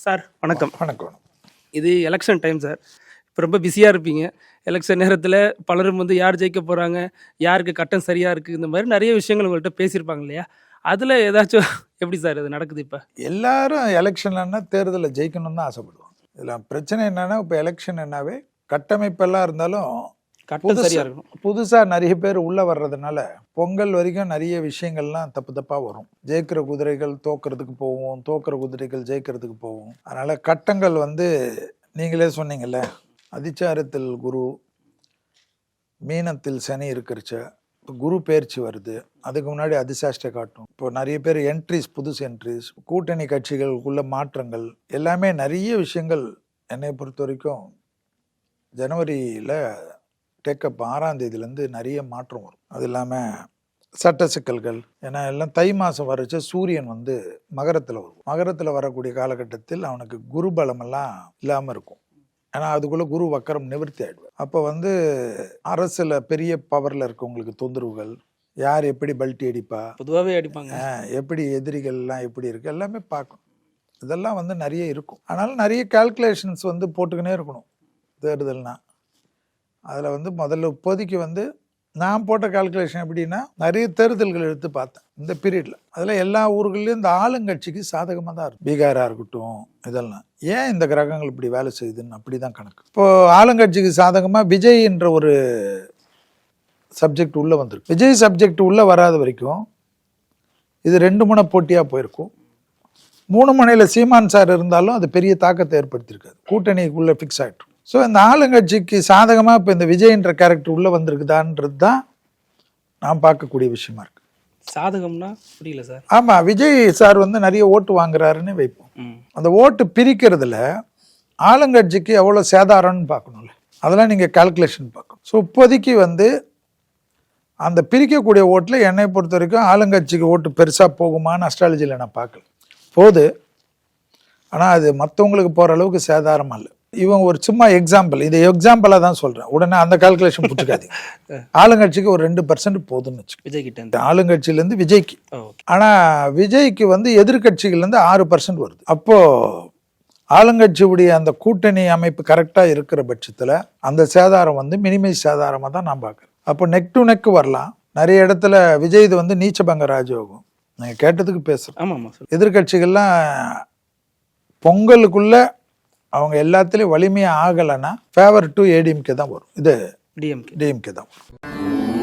Sir வணக்கம். வணக்கம். இது எலெக்ஷன் டைம் சார். இப்போ ரொம்ப பிஸியாக இருப்பீங்க. எலெக்ஷன் நேரத்தில் பலரும் யார் ஜெயிக்க போகிறாங்க, யாருக்கு கட்டம் சரியாக இருக்குது, இந்த மாதிரி நிறைய விஷயங்கள் உங்கள்கிட்ட பேசியிருப்பாங்க இல்லையா? அதில் ஏதாச்சும் எப்படி சார் இது நடக்குது? இப்போ எல்லாரும் எலெக்ஷன்லன்னா தேர்தலில் ஜெயிக்கணும்னு தான் ஆசைப்படுவாங்க. இதில் பிரச்சனை என்னன்னா, இப்போ எலெக்ஷன் என்னாவே கட்டமைப்பெல்லாம் இருந்தாலும் கட்டம் சரியாக இருக்கணும். புதுசாக நிறைய பேர் உள்ளே வர்றதுனால பொங்கல் வரைக்கும் நிறைய விஷயங்கள்லாம் தப்பாக வரும். ஜெயிக்கிற குதிரைகள் தோக்கிறதுக்கு போகும், தோக்கிற குதிரைகள் ஜெயிக்கிறதுக்கு போகும். அதனால் கட்டங்கள் நீங்களே சொன்னீங்கல்ல, அதிச்சாரத்தில் குரு, மீனத்தில் சனி இருக்கிறச்ச, இப்போ குரு பயிற்சி வருது, அதுக்கு முன்னாடி அதிசாஷ்ட காட்டும். இப்போ நிறைய பேர் என்ட்ரிஸ், புதுசு என்ட்ரிஸ், கூட்டணி கட்சிகளுக்குள்ள மாற்றங்கள், எல்லாமே நிறைய விஷயங்கள் என்னை பொறுத்த வரைக்கும் ஜனவரியில் டேக்கப் 6ஆம் தேதியிலேருந்து நிறைய மாற்றம் வரும். அது இல்லாமல் சட்ட சிக்கல்கள், ஏன்னா எல்லாம் தை மாதம் வரைச்ச சூரியன் மகரத்தில் வரும். மகரத்தில் வரக்கூடிய காலகட்டத்தில் அவனுக்கு குரு பலமெல்லாம் இல்லாமல் இருக்கும். ஏன்னா அதுக்குள்ளே குரு வக்கரம் நிவர்த்தி ஆகிடுவார். அப்போ அரசில் பெரிய பவரில் இருக்கவங்களுக்கு தொந்தரவுகள், யார் எப்படி பல்ட்டி அடிப்பா, பொதுவாகவே அடிப்பாங்க, எப்படி எதிரிகள்லாம் எப்படி இருக்குது எல்லாமே பார்க்கணும். இதெல்லாம் நிறைய இருக்கும். ஆனாலும் நிறைய கால்குலேஷன்ஸ் போட்டுக்கினே இருக்கணும் தேர்தல்னா. அதில் முதல்ல இப்போதைக்கு நான் போட்ட கால்குலேஷன் எப்படின்னா, நிறைய தேர்தல்கள் எடுத்து பார்த்தேன் இந்த பீரியடில். அதில் எல்லா ஊர்கள்லையும் இந்த ஆளுங்கட்சிக்கு சாதகமாக தான் இருக்கும். பீகாராக இருக்கட்டும், இதெல்லாம் ஏன் இந்த கிரகங்கள் இப்படி வேலை செய்யுதுன்னு அப்படி தான் கணக்கு. இப்போது ஆளுங்கட்சிக்கு சாதகமாக விஜய் என்ற ஒரு சப்ஜெக்ட் உள்ளே வந்திருக்கு. விஜய் சப்ஜெக்ட் உள்ளே வராத வரைக்கும் இது 2 முனை போட்டியாக போயிருக்கும். 3 முனையில் சீமான் சார் இருந்தாலும் அது பெரிய தாக்கத்தை ஏற்படுத்தியிருக்காது, கூட்டணிக்குள்ளே ஃபிக்ஸ் ஆகிட்டு. ஸோ இந்த ஆளுங்கட்சிக்கு சாதகமாக இப்போ இந்த விஜய்ன்ற கேரக்டர் உள்ளே வந்திருக்குதான்றது தான் நான் பார்க்கக்கூடிய விஷயமா இருக்கு. சாதகம்னா புரியல சார். ஆமாம், விஜய் சார் நிறைய ஓட்டு வாங்குறாருன்னு வைப்போம். அந்த ஓட்டு பிரிக்கிறதுல ஆளுங்கட்சிக்கு எவ்வளோ சேதாரம்னு பார்க்கணும்ல, அதெல்லாம் நீங்கள் கால்குலேஷன் பார்க்கணும். ஸோ இப்போதைக்கு அந்த பிரிக்கக்கூடிய ஓட்டில் என்னை பொறுத்த வரைக்கும் ஆளுங்கட்சிக்கு ஓட்டு பெருசாக போகுமான்னு அஸ்ட்ராலஜியில் நான் பார்க்கல. போகுது, ஆனால் அது மற்றவங்களுக்கு போகிற அளவுக்கு சேதாரமாக இல்லை. இவங்க ஒரு சும்மா எக்ஸாம்பிள், இது எக்ஸாம்பிளாக தான் சொல்கிறேன். உடனே அந்த கால்குலேஷன் பிடிச்சிக்காதீங்க. ஆளுங்கட்சிக்கு ஒரு 2% போதுன்னு வச்சு, விஜய் கிட்ட ஆளுங்கட்சியிலேருந்து விஜய்க்கு. ஆனால் விஜய்க்கு எதிர்கட்சிகள்லேருந்து 6% வருது. அப்போது ஆளுங்கட்சியுடைய அந்த கூட்டணி அமைப்பு கரெக்டாக இருக்கிற பட்சத்தில் அந்த சேதாரம் மினிமைஸ் சேதாரமாக தான் நான் பார்க்குறேன். அப்போ நெக் டு நெக் வரலாம். நிறைய இடத்துல விஜய் இது நீச்சபங்க ராஜயோகம். நீங்கள் கேட்டதுக்கு பேசுகிறேன். ஆமாம், எதிர்கட்சிகள்லாம் பொங்கலுக்குள்ள அவங்க எல்லாத்துலேயும் வலிமையாக ஆகலைன்னா ஃபேவர் டு ஏடிஎம்கே தான் வரும். இது டிஎம்கே தான் வரும்.